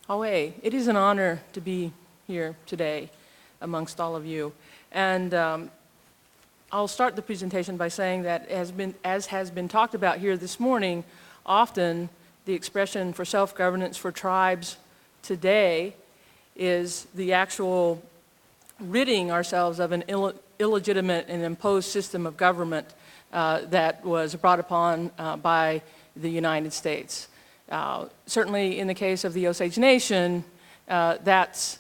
Hawaii. It is an honor to be here today amongst all of you. And I'll start the presentation by saying that as has been talked about here this morning, often the expression for self-governance for tribes today is the actual ridding ourselves of an illegitimate and imposed system of government that was brought upon by the United States. Certainly in the case of the Osage Nation, that's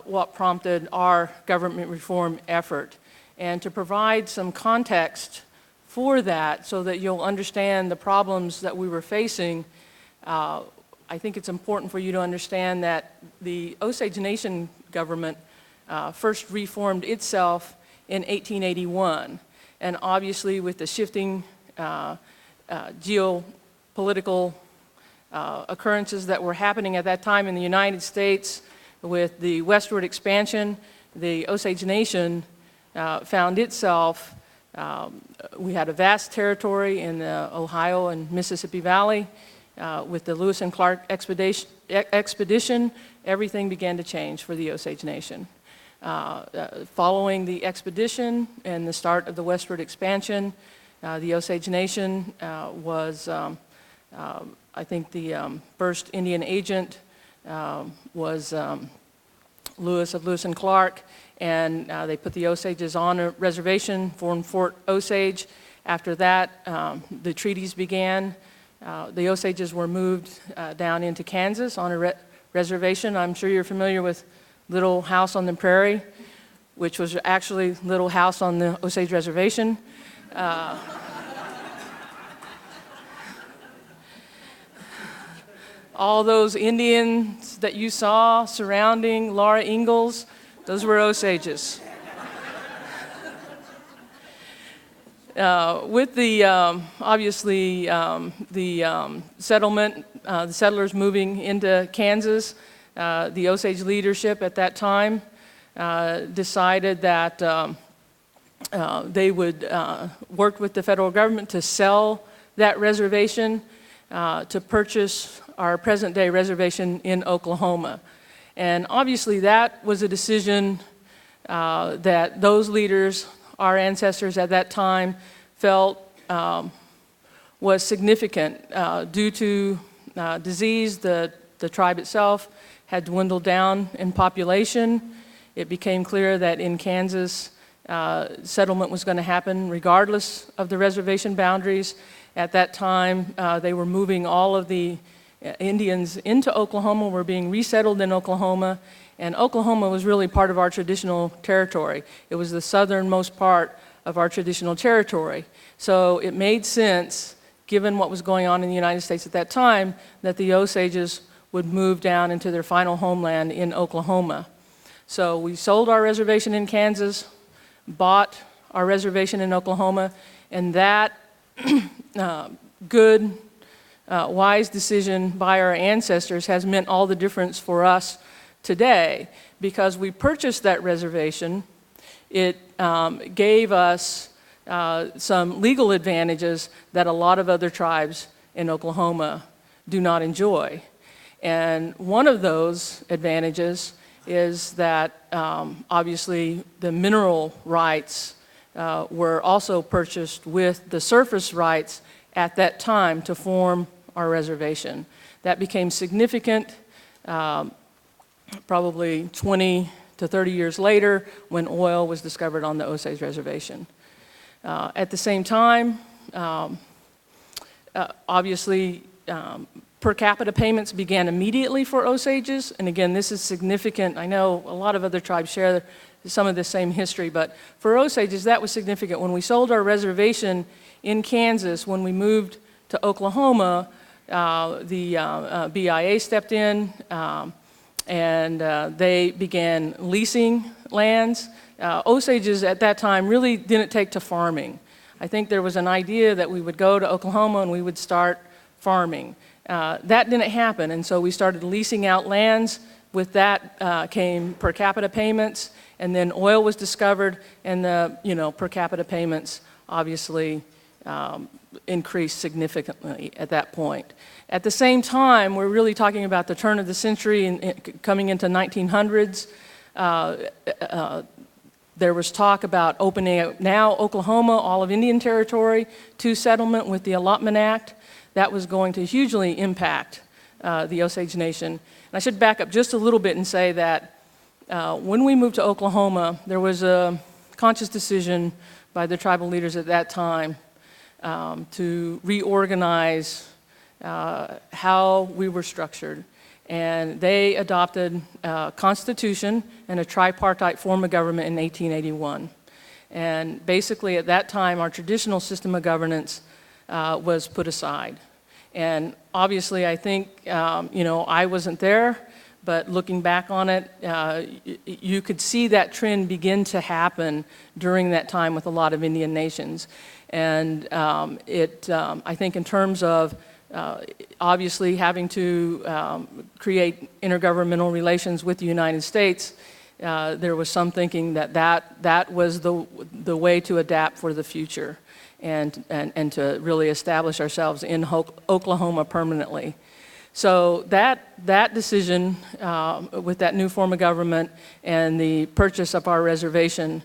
what prompted our government reform effort. And to provide some context for that so that you'll understand the problems that we were facing, I think it's important for you to understand that the Osage Nation government first reformed itself in 1881. And obviously with the shifting geopolitical occurrences that were happening at that time in the United States with the westward expansion, the Osage Nation found itself, we had a vast territory in the Ohio and Mississippi Valley. With the Lewis and Clark expedition, everything began to change for the Osage Nation. Following the expedition and the start of the westward expansion, the Osage Nation was, I think the first Indian agent was Lewis of Lewis and Clark, and they put the Osages on a reservation, formed Fort Osage. After that, the treaties began. The Osages were moved down into Kansas on a reservation. I'm sure you're familiar with Little House on the Prairie, which was actually Little House on the Osage Reservation. All those Indians that you saw surrounding Laura Ingalls, those were Osages. With the, obviously, the settlement, the settlers moving into Kansas, the Osage leadership at that time decided that they would work with the federal government to sell that reservation to purchase our present-day reservation in Oklahoma. And obviously that was a decision that those leaders, our ancestors at that time, felt was significant due to disease. The tribe itself had dwindled down in population. It became clear that in Kansas, settlement was going to happen regardless of the reservation boundaries. At that time, they were moving all of the Indians into Oklahoma, were being resettled in Oklahoma, and Oklahoma was really part of our traditional territory. It was the southernmost part of our traditional territory. So it made sense, given what was going on in the United States at that time, that the Osages would move down into their final homeland in Oklahoma. So we sold our reservation in Kansas, bought our reservation in Oklahoma, and that good, wise decision by our ancestors has meant all the difference for us today. Because we purchased that reservation, it gave us some legal advantages that a lot of other tribes in Oklahoma do not enjoy. And one of those advantages is that obviously the mineral rights were also purchased with the surface rights at that time to form our reservation. That became significant probably 20 to 30 years later when oil was discovered on the Osage Reservation. At the same time, obviously, per capita payments began immediately for Osages, and again, this is significant. I know a lot of other tribes share some of the same history, but for Osages, that was significant. When we sold our reservation in Kansas, when we moved to Oklahoma, the BIA stepped in, and they began leasing lands. Osages at that time really didn't take to farming. I think there was an idea that we would go to Oklahoma and we would start farming. That didn't happen, and so we started leasing out lands. With that came per capita payments, and then oil was discovered, and the per capita payments obviously increased significantly at that point. At the same time, we're really talking about the turn of the century and coming into 1900s. There was talk about opening up now Oklahoma, all of Indian Territory, to settlement with the Allotment Act. That was going to hugely impact the Osage Nation. And I should back up just a little bit and say that when we moved to Oklahoma, there was a conscious decision by the tribal leaders at that time to reorganize how we were structured. And they adopted a constitution and a tripartite form of government in 1881. And basically at that time, our traditional system of governance was put aside. And obviously, I think, I wasn't there, but looking back on it, you could see that trend begin to happen during that time with a lot of Indian nations. And I think in terms of obviously having to create intergovernmental relations with the United States, there was some thinking that was the way to adapt for the future and to really establish ourselves in Oklahoma permanently. So that decision with that new form of government and the purchase of our reservation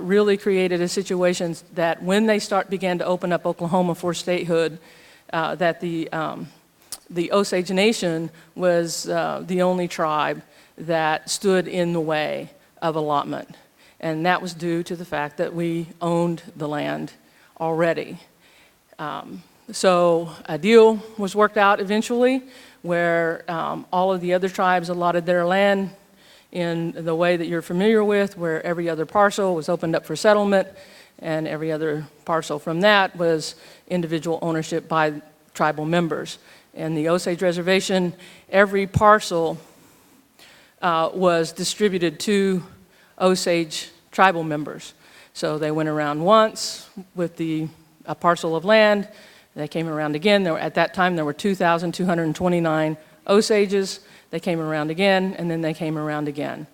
really created a situation that when they began to open up Oklahoma for statehood, that the Osage Nation was the only tribe that stood in the way of allotment. And that was due to the fact that we owned the land already. So a deal was worked out eventually where all of the other tribes allotted their land in the way that you're familiar with, where every other parcel was opened up for settlement, and every other parcel from that was individual ownership by tribal members. And the Osage Reservation, every parcel was distributed to Osage tribal members. So they went around once with a parcel of land. They came around again. At that time, there were 2,229 Osages. They came around again, and then they came around again.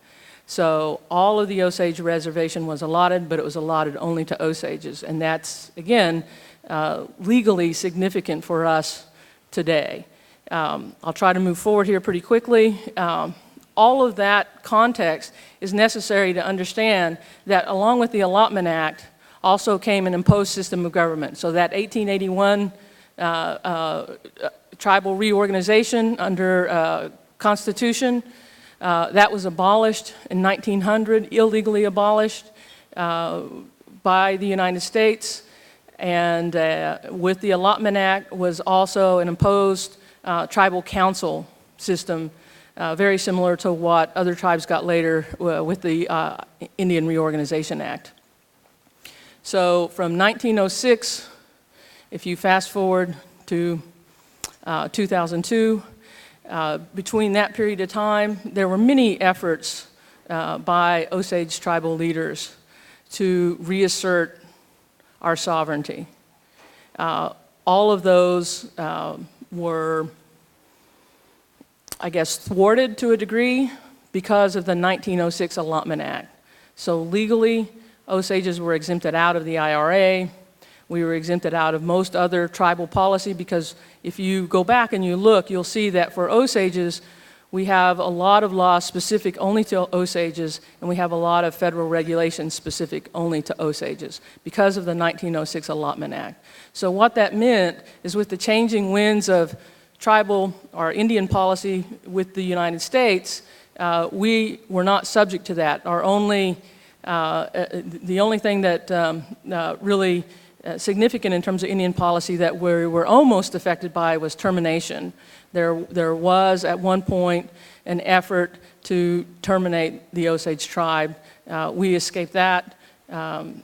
So all of the Osage Reservation was allotted, but it was allotted only to Osages. And that's, again, legally significant for us today. I'll try to move forward here pretty quickly. All of that context is necessary to understand that along with the Allotment Act also came an imposed system of government. So that 1881 tribal reorganization under Constitution, that was abolished in 1900, illegally abolished by the United States. And with the Allotment Act was also an imposed tribal council system, very similar to what other tribes got later with the Indian Reorganization Act. So from 1906, if you fast forward to 2002, between that period of time, there were many efforts by Osage tribal leaders to reassert our sovereignty. All of those were, I guess, thwarted to a degree because of the 1906 Allotment Act. So legally, Osages were exempted out of the IRA. We were exempted out of most other tribal policy because if you go back and you look, you'll see that for Osages, we have a lot of laws specific only to Osages, and we have a lot of federal regulations specific only to Osages because of the 1906 Allotment Act. So what that meant is with the changing winds of tribal or Indian policy with the United States, we were not subject to that. The only thing that really significant in terms of Indian policy that we were almost affected by was termination. There was at one point an effort to terminate the Osage tribe. We escaped that, and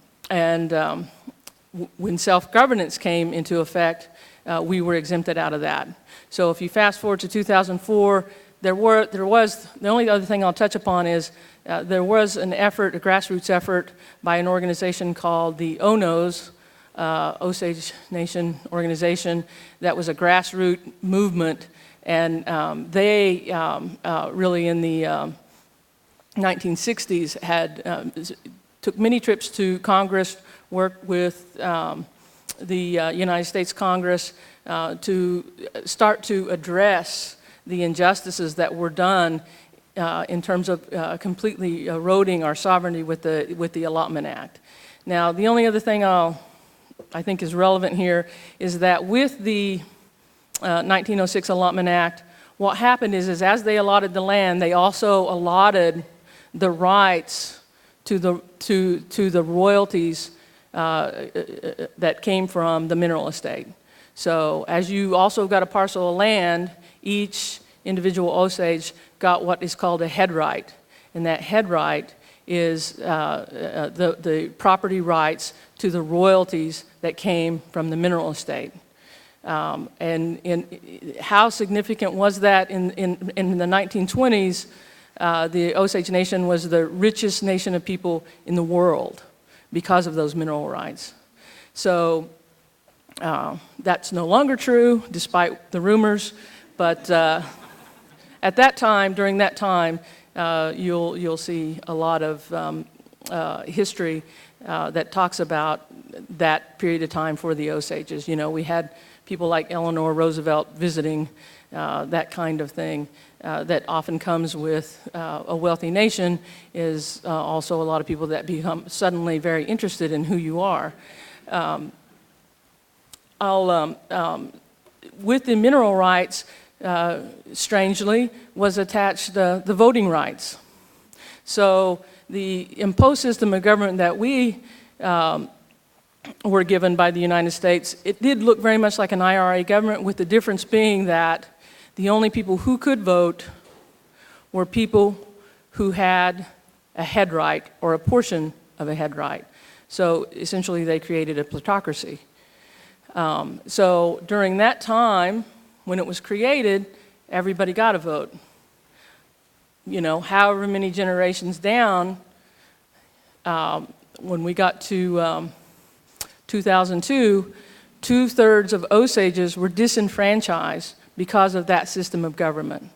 when self-governance came into effect, we were exempted out of that. So if you fast forward to 2004, there was, the only other thing I'll touch upon is there was an effort, a grassroots effort by an organization called the ONOS, Osage Nation Organization, that was a grassroots movement, and they really in the 1960s took many trips to Congress, worked with United States Congress to start to address the injustices that were done in terms of completely eroding our sovereignty with the Allotment Act. Now, the only other thing I think is relevant here is that with the 1906 Allotment Act, what happened is as they allotted the land, they also allotted the rights to the royalties that came from the mineral estate. So as you also got a parcel of land, each individual Osage got what is called a head right. And that head right is the property rights to the royalties that came from the mineral estate. And how significant was that in the 1920s? The Osage Nation was the richest nation of people in the world because of those mineral rights. So that's no longer true, despite the rumors. But at that time, during that time, you'll see a lot of history that talks about that period of time for the Osages. You know, we had people like Eleanor Roosevelt visiting, that kind of thing. That often comes with a wealthy nation is also a lot of people that become suddenly very interested in who you are. With the mineral rights, strangely, was attached the voting rights. So the imposed system of government that we were given by the United States, it did look very much like an IRA government, with the difference being that the only people who could vote were people who had a head right or a portion of a head right. So essentially they created a plutocracy. So during that time, when it was created, everybody got a vote. You know, however many generations down, when we got to 2002, 2/3 of Osages were disenfranchised because of that system of government.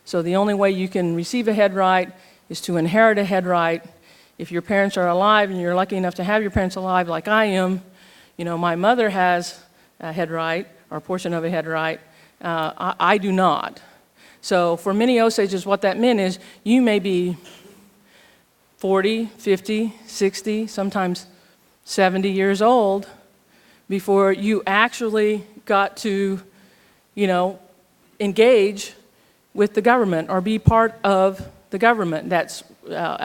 So the only way you can receive a head right is to inherit a head right. If your parents are alive and you're lucky enough to have your parents alive like I am, you know, my mother has a head right or a portion of a head right. I do not. So for many Osages, what that meant is you may be 40, 50, 60, sometimes 70 years old before you actually got to, you know, engage with the government or be part of the government. That's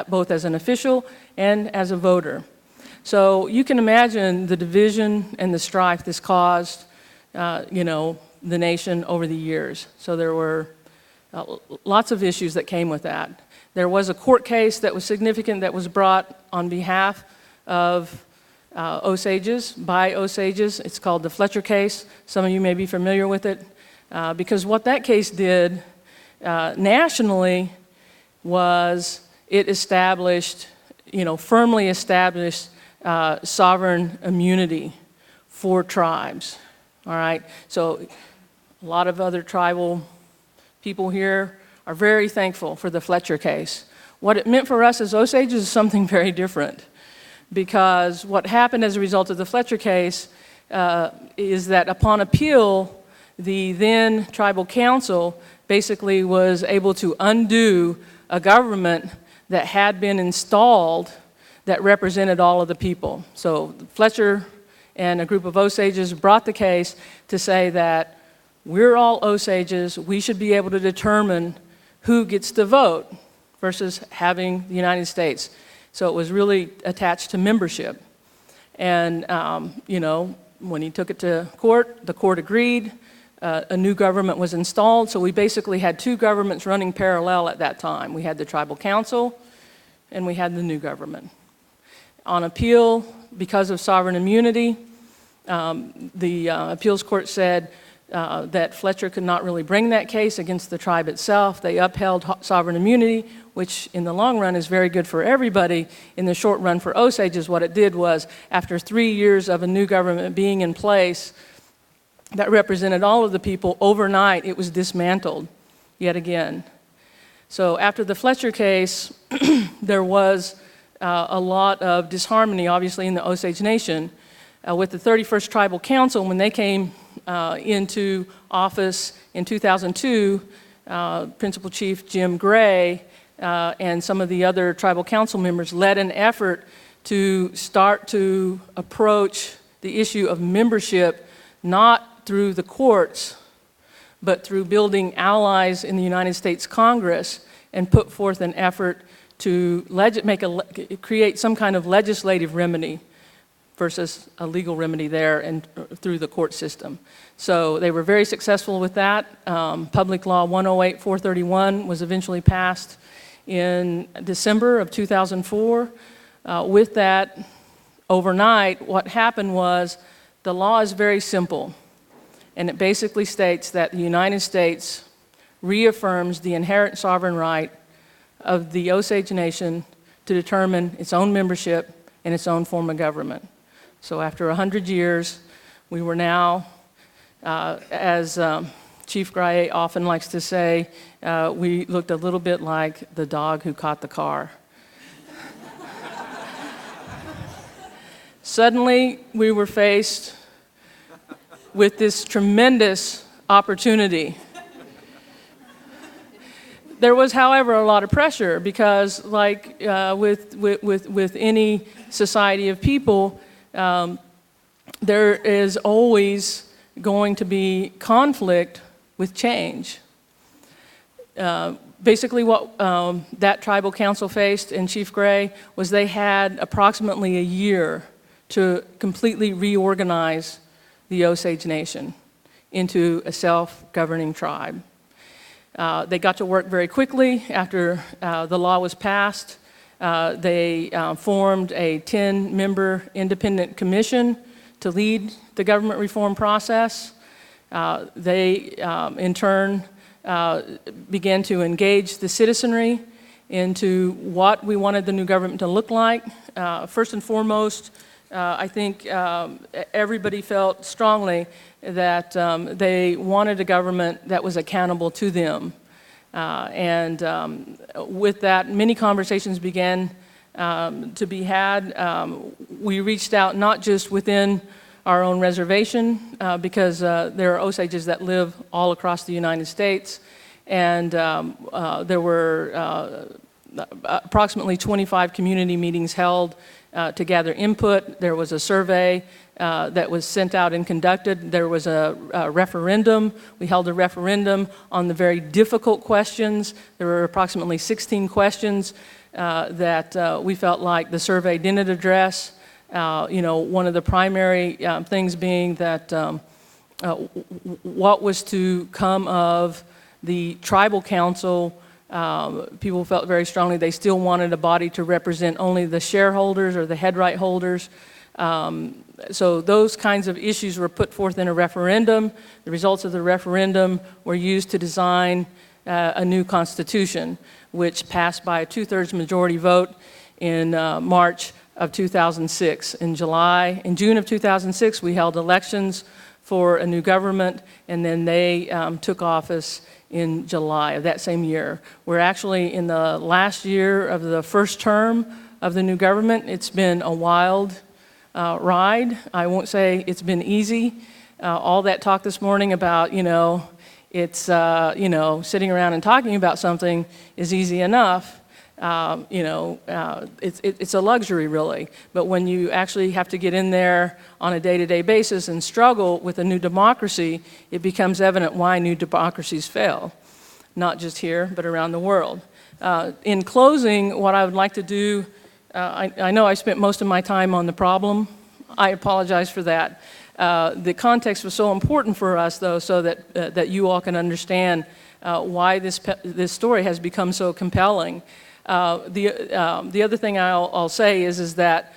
both as an official and as a voter. So you can imagine the division and the strife this caused, you know, the nation over the years. So there were lots of issues that came with that. There was a court case that was significant that was brought on behalf of Osages, by Osages. It's called the Fletcher case. Some of you may be familiar with it. Because what that case did nationally was it established, you know, firmly established sovereign immunity for tribes. All right? So a lot of other tribal people here are very thankful for the Fletcher case. What it meant for us as Osages is something very different, because what happened as a result of the Fletcher case is that upon appeal, the then tribal council basically was able to undo a government that had been installed that represented all of the people. So Fletcher and a group of Osages brought the case to say that we're all Osages, we should be able to determine who gets to vote versus having the United States. So it was really attached to membership. And, you know, when he took it to court, the court agreed. A new government was installed, so we basically had two governments running parallel at that time. We had the tribal council, and we had the new government. On appeal, because of sovereign immunity, the appeals court said that Fletcher could not really bring that case against the tribe itself. They upheld sovereign immunity, which in the long run is very good for everybody. In the short run for Osages, what it did was, after 3 years of a new government being in place that represented all of the people, overnight it was dismantled yet again. So after the Fletcher case, there was a lot of disharmony, obviously, in the Osage Nation. with the 31st Tribal Council, when they came into office in 2002, Principal Chief Jim Gray and some of the other tribal council members led an effort to start to approach the issue of membership not through the courts, but through building allies in the United States Congress, and put forth an effort to create some kind of legislative remedy versus a legal remedy there and through the court system. So they were very successful with that. Public Law 108-431 was eventually passed in December of 2004. With that, overnight, what happened was the law is very simple, and it basically states that the United States reaffirms the inherent sovereign right of the Osage Nation to determine its own membership and its own form of government. So after 100 years, we were now, as Chief Gray often likes to say, we looked a little bit like the dog who caught the car. Suddenly, we were faced with this tremendous opportunity. There was, however, a lot of pressure because, like with any society of people, there is always going to be conflict with change. Basically, what that tribal council faced in Chief Gray was they had approximately a year to completely reorganize the Osage Nation into a self-governing tribe. They got to work very quickly after the law was passed. They formed a 10-member independent commission to lead the government reform process. They, in turn, began to engage the citizenry into what we wanted the new government to look like. First and foremost, I think everybody felt strongly that they wanted a government that was accountable to them. With that, many conversations began to be had. We reached out not just within our own reservation, because there are Osages that live all across the United States, and there were approximately 25 community meetings held to gather input. There was a survey that was sent out and conducted. There was a referendum. We held a referendum on the very difficult questions. There were approximately 16 questions that we felt like the survey didn't address. One of the primary things being that what was to come of the tribal council. People felt very strongly they still wanted a body to represent only the shareholders or the head right holders. So those kinds of issues were put forth in a referendum. The results of the referendum were used to design a new constitution, which passed by a 2/3 majority vote in March of 2006. In June of 2006, we held elections for a new government, and then they took office in July of that same year. We're actually in the last year of the first term of the new government. It's been a wild ride. I won't say it's been easy. All that talk this morning about, it's, sitting around and talking about something is easy enough. It's a luxury, really. But when you actually have to get in there on a day-to-day basis and struggle with a new democracy, it becomes evident why new democracies fail, not just here, but around the world. In closing, what I would like to do, I know I spent most of my time on the problem. I apologize for that. The context was so important for us, though, so that you all can understand why this story has become so compelling. The other thing I'll say is that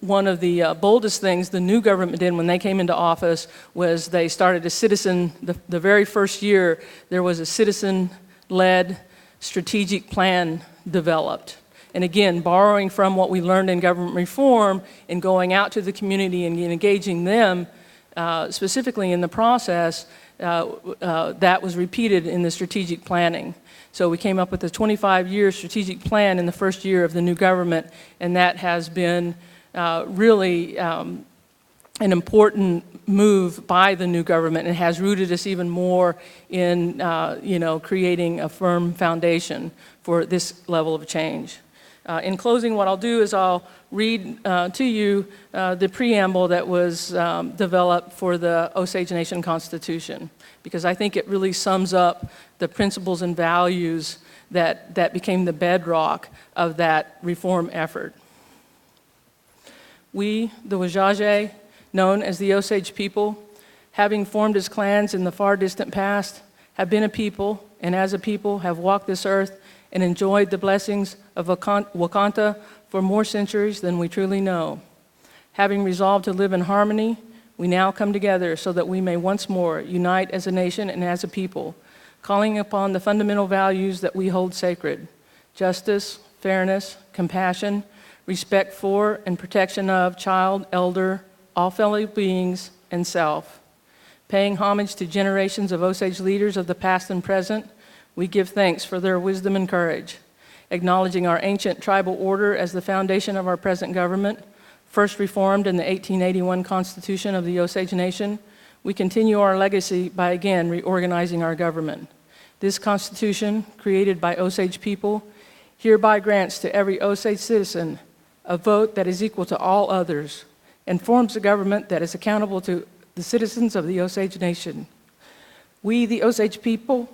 one of the boldest things the new government did when they came into office was they started a the very first year, there was a citizen-led strategic plan developed. And again, borrowing from what we learned in government reform and going out to the community and engaging them specifically in the process, that was repeated in the strategic planning. So we came up with a 25-year strategic plan in the first year of the new government, and that has been really an important move by the new government and has rooted us even more in creating a firm foundation for this level of change. In closing, what I'll do is I'll read to you the preamble that was developed for the Osage Nation Constitution, because I think it really sums up the principles and values that became the bedrock of that reform effort. We, the Osage, known as the Osage people, having formed as clans in the far distant past, have been a people, and as a people have walked this earth and enjoyed the blessings of Wakanta for more centuries than we truly know. Having resolved to live in harmony, we now come together so that we may once more unite as a nation and as a people, calling upon the fundamental values that we hold sacred: justice, fairness, compassion, respect for and protection of child, elder, all fellow beings, and self. Paying homage to generations of Osage leaders of the past and present, we give thanks for their wisdom and courage. Acknowledging our ancient tribal order as the foundation of our present government, first reformed in the 1881 Constitution of the Osage Nation, we continue our legacy by again reorganizing our government. This Constitution, created by Osage people, hereby grants to every Osage citizen a vote that is equal to all others, and forms a government that is accountable to the citizens of the Osage Nation. We, the Osage people,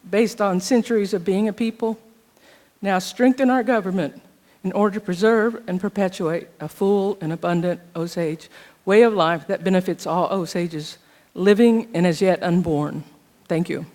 based on centuries of being a people, now strengthen our government in order to preserve and perpetuate a full and abundant Osage way of life that benefits all Osages, living and as yet unborn. Thank you.